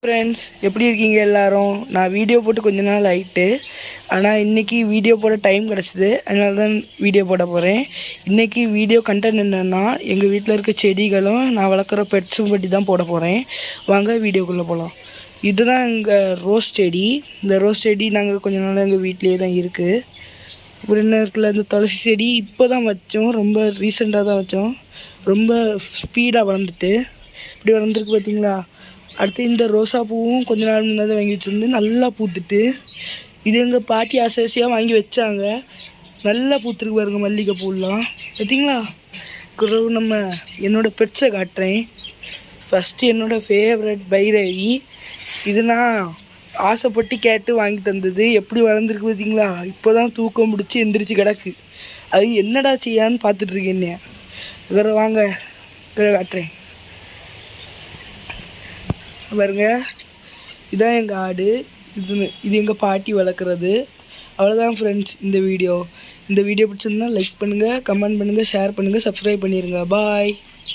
Friends, எப்படி இருக்கீங்க எல்லாரும்? நான் வீடியோ போட்டு கொஞ்ச நாள் ஆயிட்டு, ஆனால் இன்றைக்கி வீடியோ போட டைம் கிடச்சிது. அதனால தான் வீடியோ போட போகிறேன். இன்றைக்கி வீடியோ கண்டென்ட் என்னென்னா, எங்கள் வீட்டில் இருக்க செடிகளும் நான் வளர்க்குற பெட்ஸும் பற்றி தான் போட போகிறேன். வாங்க வீடியோக்குள்ளே போகலாம். இதுதான் எங்கள் ரோஸ் செடி. இந்த ரோஸ் செடி நாங்கள் கொஞ்ச நாள் எங்கள் வீட்டிலே தான் இருக்குது. அப்புறம் என்ன இருக்குல்ல, இந்த துளசி செடி இப்போ தான் வச்சோம். ரொம்ப ரீசெண்டாக தான் வச்சோம். ரொம்ப ஸ்பீடாக வளர்ந்துட்டு இப்படி வளர்ந்துருக்கு பார்த்தீங்களா. அடுத்து இந்த ரோசா பூவும் கொஞ்ச நாள் முன்னாடி வாங்கி வச்சுருந்து நல்லா பூத்துட்டு, இது எங்கள் பாட்டி ஆசையாக வாங்கி வச்சாங்க. நல்லா பூத்துருக்கு பாருங்க மல்லிகை பூலாம் பார்த்தீங்களா. நம்ம என்னோடய பெட்ஸை காட்டுறேன். ஃபஸ்ட்டு என்னோடய ஃபேவரட் பைரவி. இது நான் ஆசைப்பட்டு கேட்டு வாங்கி தந்தது. எப்படி வளர்ந்துருக்கு பார்த்தீங்களா. இப்போ தான் தூக்கம் முடிச்சு எந்திரிச்சு கிடக்கு. அது என்னடா செய்யான்னு பார்த்துட்ருக்கேன். வேறு வாங்க காட்டுறேன் பாருங்க. இதுதான் எங்கள் ஆடு. இது எங்கள் பாட்டி வளர்க்குறது. அவ்வளோதான் ஃப்ரெண்ட்ஸ். இந்த வீடியோ பிடிச்சிருந்தா லைக் பண்ணுங்கள், கமெண்ட் பண்ணுங்கள், ஷேர் பண்ணுங்கள், சப்ஸ்கிரைப் பண்ணிடுங்க. பாய்.